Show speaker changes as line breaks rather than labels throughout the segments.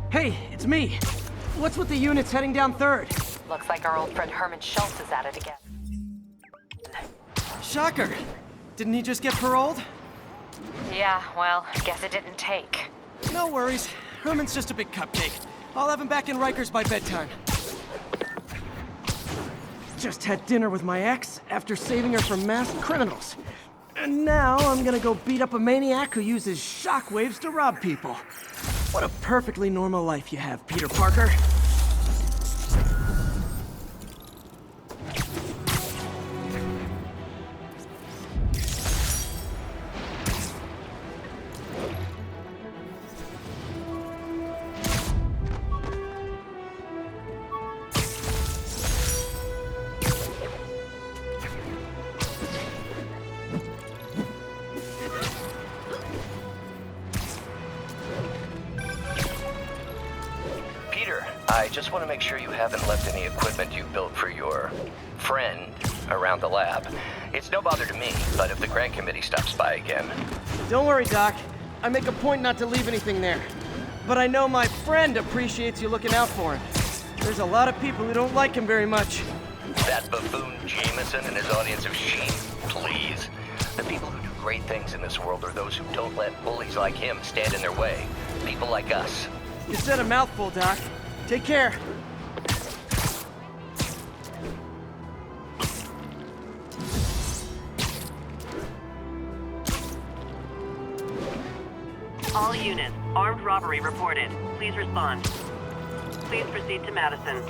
Hey, it's me. What's with the units heading down 3rd?
Looks like our old friend Herman Schultz is at it again.
Shocker. Didn't he just get paroled?
Yeah, well, guess it didn't take.
No worries. Herman's just a big cupcake. I'll have him back in Rikers by bedtime. Just had dinner with my ex after saving her from masked criminals. And now I'm gonna go beat up a maniac who uses shockwaves to rob people. What a perfectly normal life you have, Peter Parker.
I just want to make sure you haven't left any equipment you built for your friend around the lab. It's no bother to me, but if the grant committee stops by again...
Don't worry, Doc. I make a point not to leave anything there. But I know my friend appreciates you looking out for him. There's a lot of people who don't like him very much.
That buffoon Jameson and his audience of sheep, please. The people who do great things in this world are those who don't let bullies like him stand in their way. People like us.
You said a mouthful, Doc. Take care.
All units, armed robbery reported. Please respond. Please proceed to Madison.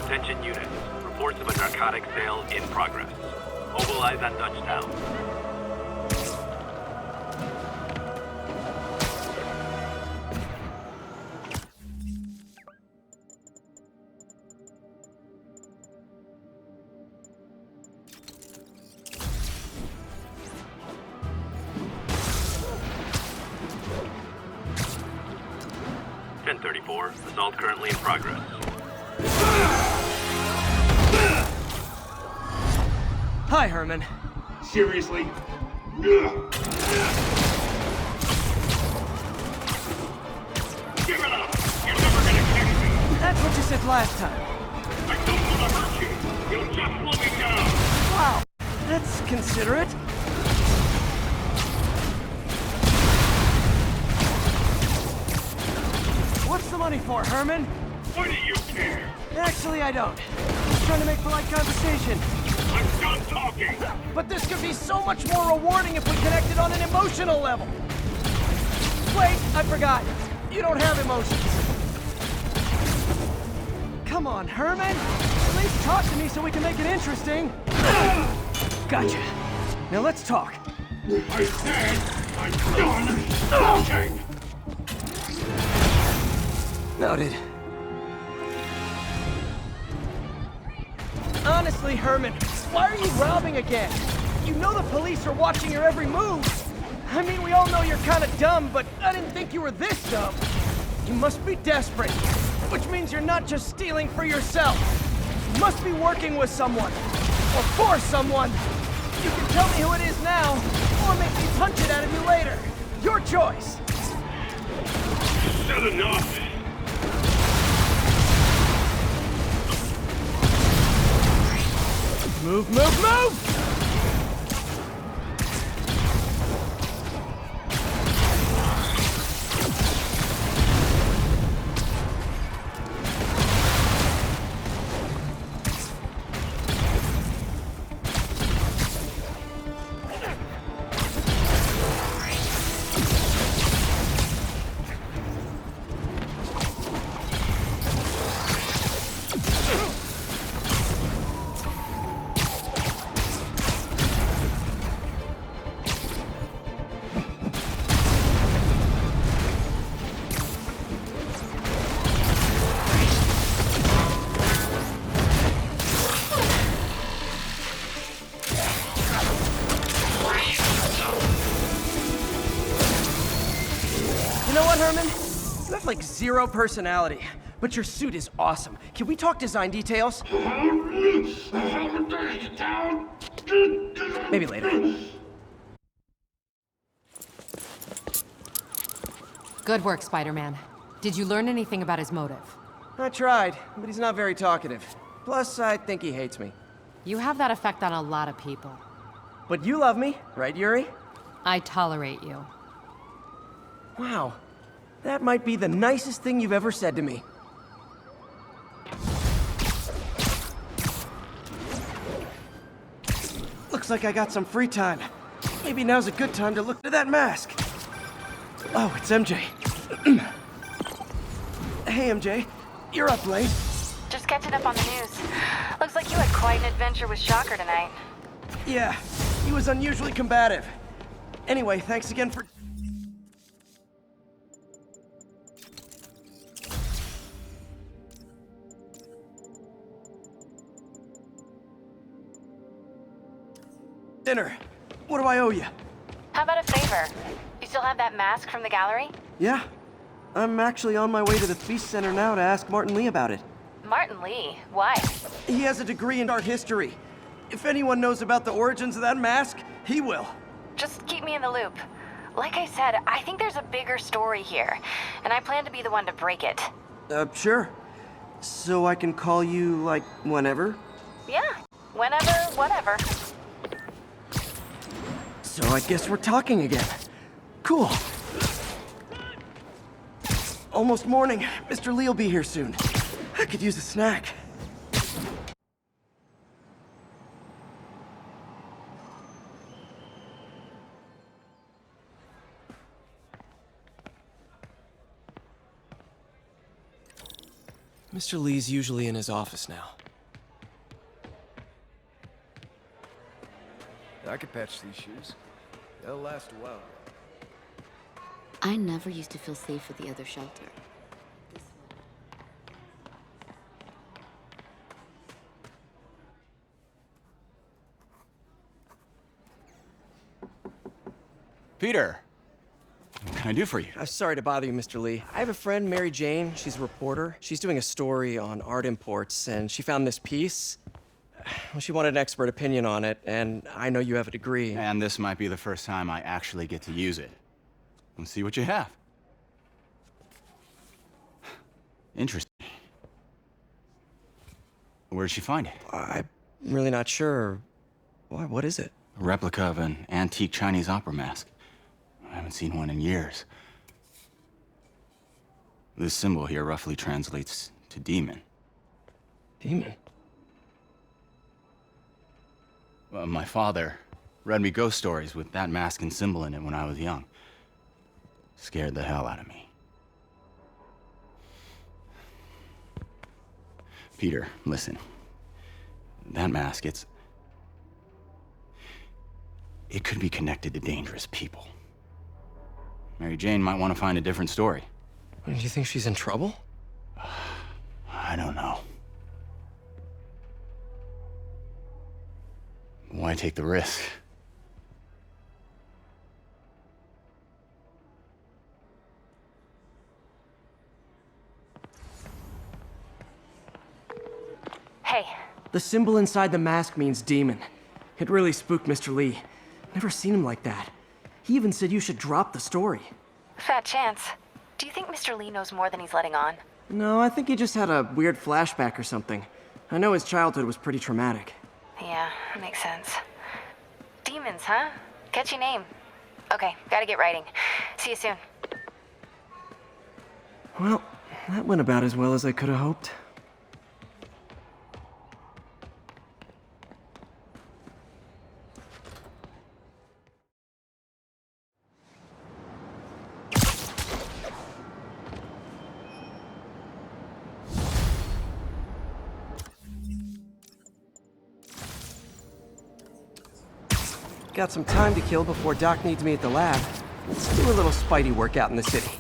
Attention units. Reports of a narcotic sale in progress. Mobilize at Dutchtown. Assault currently in progress.
Hi, Herman.
Seriously? Give it up! You're never gonna catch me!
That's what you said last time.
I don't want to hurt you! You'll just slow me down!
Wow, that's considerate. What's the money for, Herman?
Why do you care?
Actually, I don't. Just trying to make polite conversation.
I'm done talking!
But this could be so much more rewarding if we connected on an emotional level. Wait, I forgot. You don't have emotions. Come on, Herman. At least talk to me so we can make it interesting. Gotcha. Now let's talk.
I said I'm done talking!
Noted. Honestly, Herman, why are you robbing again? You know the police are watching your every move. I mean, we all know you're kind of dumb, but I didn't think you were this dumb. You must be desperate, which means you're not just stealing for yourself. You must be working with someone, or for someone. You can tell me who it is now, or make me punch it out of you later. Your choice.
Said enough!
Move, move, move! You have like zero personality, but your suit is awesome. Can we talk design details? Maybe later.
Good work, Spider-Man. Did you learn anything about his motive?
I tried, but he's not very talkative. Plus, I think he hates me.
You have that effect on a lot of people.
But you love me, right, Yuri?
I tolerate you.
Wow. That might be the nicest thing you've ever said to me. Looks like I got some free time. Maybe now's a good time to look at that mask. Oh, it's MJ. Hey, MJ. You're up late.
Just catching up on the news. Looks like you had quite an adventure with Shocker tonight.
Yeah, he was unusually combative. Anyway, thanks again for... dinner. What do I owe you?
How about a favor? You still have that mask from the gallery?
Yeah. I'm actually on my way to the Feast Center now to ask Martin Lee about it.
Martin Lee? Why?
He has a degree in art history. If anyone knows about the origins of that mask, he will.
Just keep me in the loop. Like I said, I think there's a bigger story here, and I plan to be the one to break it.
Sure. So I can call you, like, whenever?
Yeah, whenever, whatever.
So I guess we're talking again. Cool. Almost morning. Mr. Lee will be here soon. I could use a snack. Mr. Lee's usually in his office now.
I could patch these shoes. They'll last a while.
I never used to feel safe at the other shelter.
Peter, what can I do for you?
Sorry to bother you, Mr. Lee. I have a friend, Mary Jane. She's a reporter. She's doing a story on art imports, and she found this piece. Well, she wanted an expert opinion on it, and I know you have a degree.
And this might be the first time I actually get to use it. Let's see what you have. Interesting. Where did she find it?
I'm really not sure. Why, what is it?
A replica of an antique Chinese opera mask. I haven't seen one in years. This symbol here roughly translates to demon.
Demon?
Well, my father read me ghost stories with that mask and symbol in it when I was young. Scared the hell out of me. Peter, listen. That mask, it could be connected to dangerous people. Mary Jane might want to find a different story.
Do you think she's in trouble?
I don't know. Why take the risk?
Hey,
The symbol inside the mask means demon. It really spooked Mr. Lee. Never seen him like that. He even said you should drop the story.
fat chance. Do you think Mr. Lee knows more than he's letting on?
No, I think he just had a weird flashback or something. I know his childhood was pretty traumatic.
Yeah, makes sense. Demons, huh? Catchy name. Okay, gotta get writing. See you soon.
Well, that went about as well as I could have hoped. Got some time to kill before Doc needs me at the lab. Let's do a little Spidey workout in the city.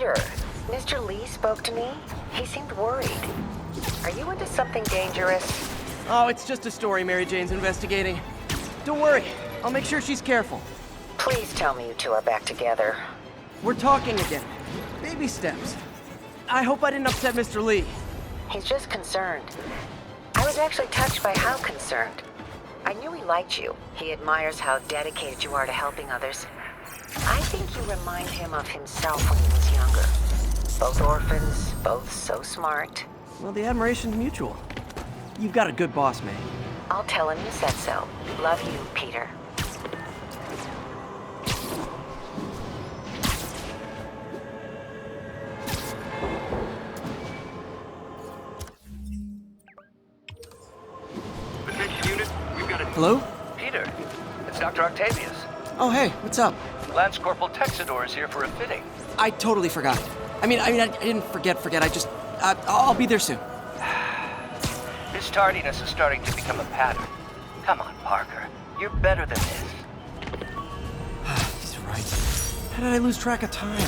Peter, Mr. Lee spoke to me. He seemed worried. Are you into something dangerous?
Oh, it's just a story Mary Jane's investigating. Don't worry, I'll make sure she's careful.
Please tell me you two are back together.
We're talking again. Baby steps. I hope I didn't upset Mr. Lee.
He's just concerned. I was actually touched by how concerned. I knew he liked you. He admires how dedicated you are to helping others. I think you remind him of himself when he was younger. Both orphans, both so smart.
Well, the admiration's mutual. You've got a good boss, May.
I'll tell him you said so. Love you, Peter.
Attention unit, we've got a...
Hello?
Peter, it's Dr. Octavius.
Oh, hey, what's up?
Lance Corporal Texador is here for a fitting.
I totally forgot. I didn't forget. I just, I'll be there soon.
This tardiness is starting to become a pattern. Come on, Parker. You're better than this.
He's right. How did I lose track of time?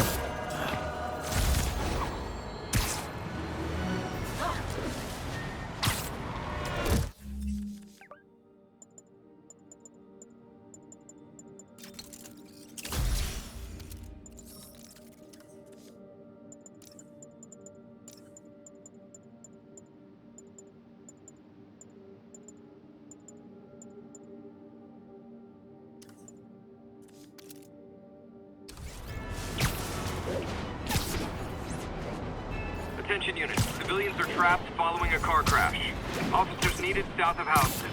Attention unit, civilians are trapped following a car crash. Officers needed south of Houston.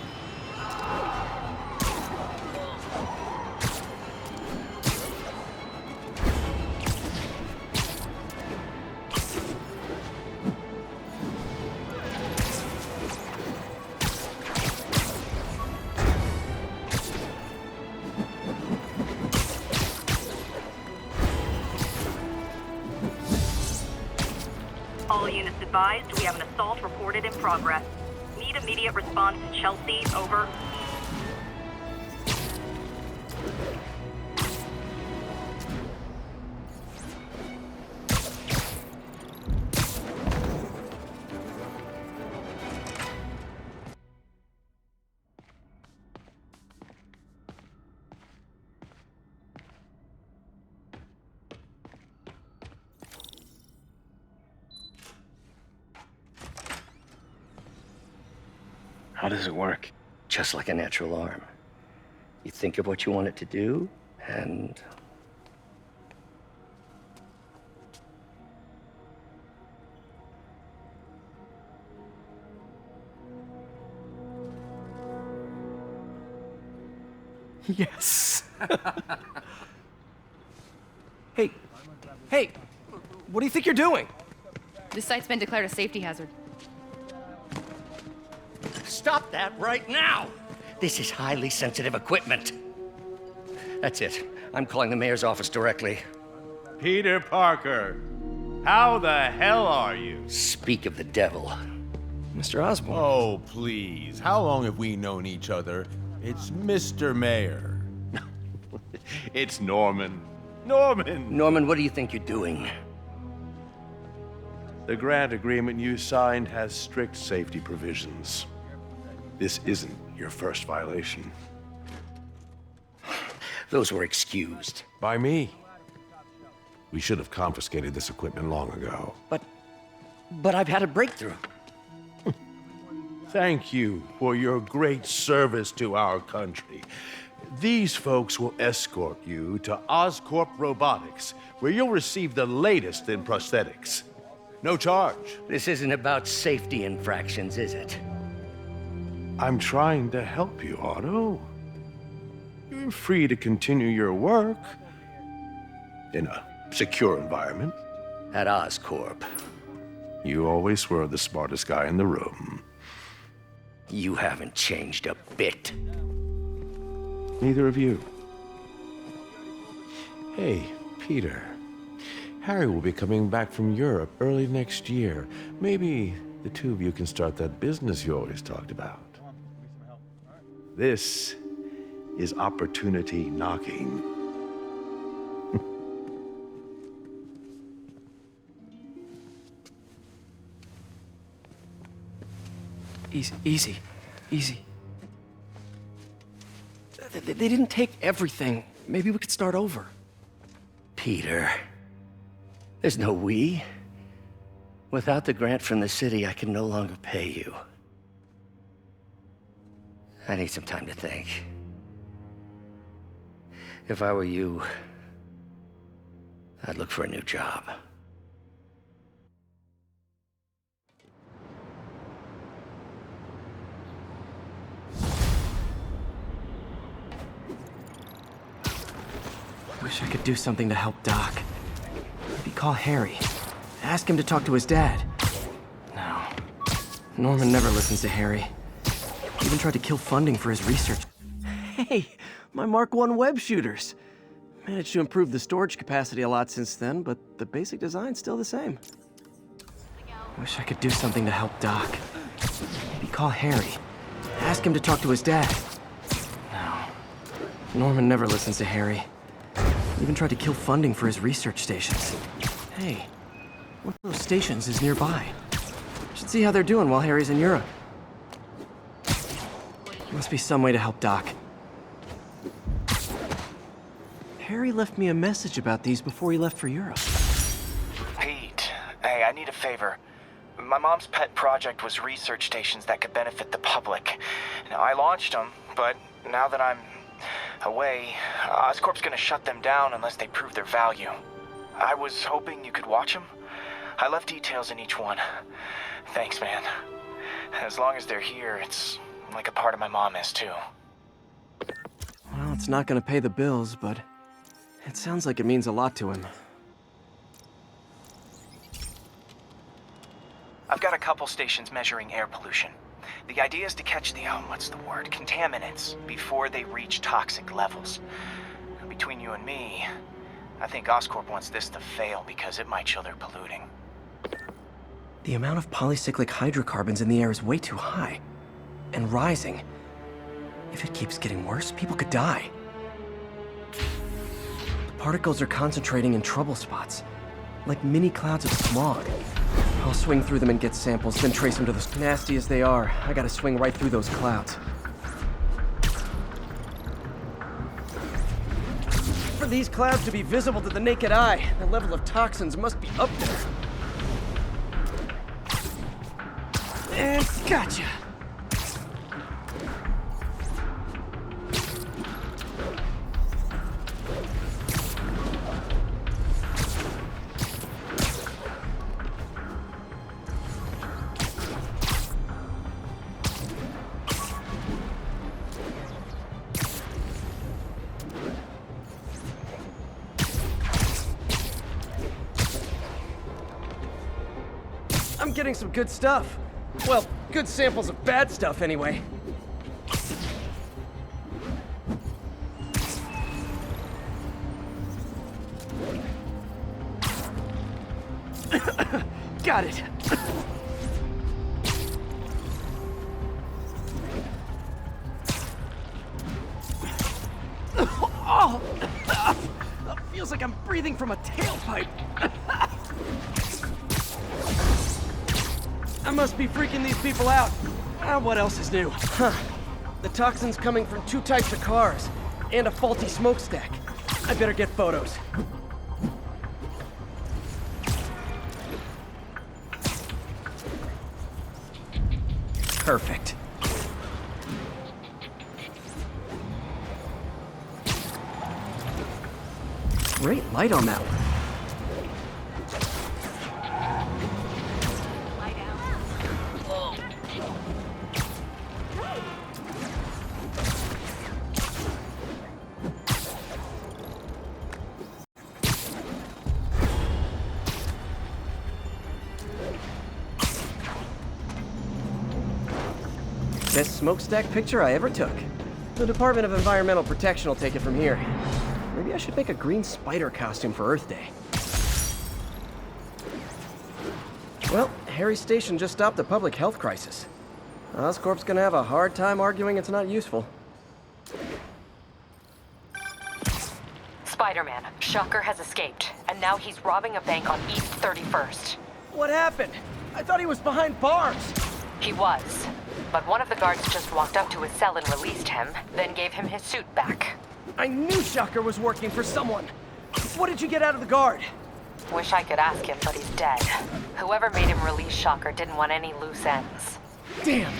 All units advised, we have an assault reported in progress. Need immediate response to Chelsea, over.
How does it work? Just like a natural arm. You think of what you want it to do, and...
Yes. Hey, what do you think you're doing?
This site's been declared a safety hazard.
Stop that right now! This is highly sensitive equipment. That's it. I'm calling the mayor's office directly.
Peter Parker, how the hell are you?
Speak of the devil.
Mr. Osborn.
Oh, please. How long have we known each other? It's Mr. Mayor.
It's Norman. Norman!
Norman, what do you think you're doing?
The grant agreement you signed has strict safety provisions. This isn't your first violation.
Those were excused.
By me. We should have confiscated this equipment long ago.
But I've had a breakthrough.
Thank you for your great service to our country. These folks will escort you to Oscorp Robotics, where you'll receive the latest in prosthetics. No charge.
This isn't about safety infractions, is it?
I'm trying to help you, Otto. You're free to continue your work in a secure environment.
At Oscorp.
You always were the smartest guy in the room.
You haven't changed a bit.
Neither of you. Hey, Peter. Harry will be coming back from Europe early next year. Maybe the two of you can start that business you always talked about. This is opportunity knocking.
Easy. They didn't take everything. Maybe we could start over.
Peter, there's no we. Without the grant from the city, I can no longer pay you. I need some time to think. If I were you, I'd look for a new job.
Wish I could do something to help Doc. Maybe call Harry. Ask him to talk to his dad. No. Norman never listens to Harry. He even tried to kill funding for his research. Hey, my Mark I web shooters. Managed to improve the storage capacity a lot since then, but the basic design's still the same. Wish I could do something to help Doc. Maybe call Harry. Ask him to talk to his dad. No. Norman never listens to Harry. Even tried to kill funding for his research stations. Hey, one of those stations is nearby. Should see how they're doing while Harry's in Europe. Must be some way to help Doc. Harry left me a message about these before he left for Europe.
Pete, hey, I need a favor. My mom's pet project was research stations that could benefit the public. Now, I launched them, but now that I'm away, Oscorp's gonna shut them down unless they prove their value. I was hoping you could watch them. I left details in each one. Thanks, man. As long as they're here, it's like a part of my mom is, too.
Well, it's not gonna pay the bills, but it sounds like it means a lot to him.
I've got a couple stations measuring air pollution. The idea is to catch the, contaminants before they reach toxic levels. Between you and me, I think Oscorp wants this to fail because it might show they're polluting.
The amount of polycyclic hydrocarbons in the air is way too high. And rising. If it keeps getting worse, people could die. The particles are concentrating in trouble spots, like mini clouds of smog. I'll swing through them and get samples, then trace them to the... Nasty as they are, I gotta swing right through those clouds. For these clouds to be visible to the naked eye, the level of toxins must be up there. And gotcha! I'm getting some good stuff. Well, good samples of bad stuff, anyway. Got it. Oh! Feels like I'm breathing from a tailpipe. I must be freaking these people out. What else is new? Huh. The toxin's coming from 2 types of cars, and a faulty smokestack. I better get photos. Perfect. Great light on that one. Best smokestack picture I ever took. The Department of Environmental Protection will take it from here. Maybe I should make a green spider costume for Earth Day. Well, Harry's station just stopped a public health crisis. Oscorp's gonna have a hard time arguing it's not useful.
Spider-Man, Shocker has escaped, and now he's robbing a bank on East 31st.
What happened? I thought he was behind bars.
He was, but one of the guards just walked up to his cell and released him, then gave him his suit back.
I knew Shocker was working for someone. What did you get out of the guard?
Wish I could ask him, but he's dead. Whoever made him release Shocker didn't want any loose ends.
Damn.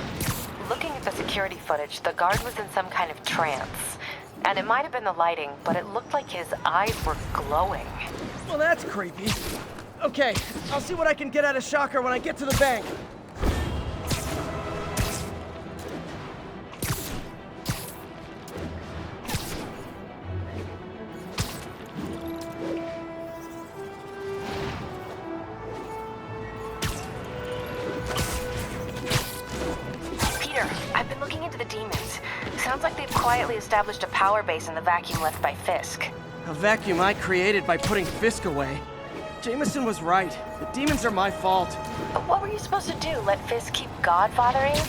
Looking at the security footage, the guard was in some kind of trance. And it might have been the lighting, but it looked like his eyes were glowing.
Well, that's creepy. Okay, I'll see what I can get out of Shocker when I get to the bank.
Peter, I've been looking into the demons. Sounds like they've quietly established a power base in the vacuum left by Fisk.
A vacuum I created by putting Fisk away. Jameson was right. The demons are my fault.
But what were you supposed to do? Let Fisk keep godfathering?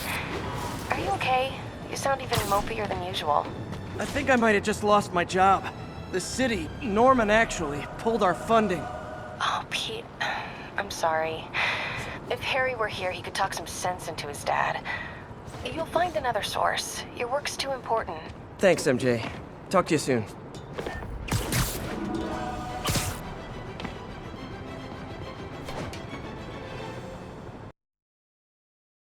Are you okay? You sound even mopier than usual.
I think I might have just lost my job. The city, Norman actually, pulled our funding.
Oh, Pete. I'm sorry. If Harry were here, he could talk some sense into his dad. You'll find another source. Your work's too important.
Thanks, MJ. Talk to you soon.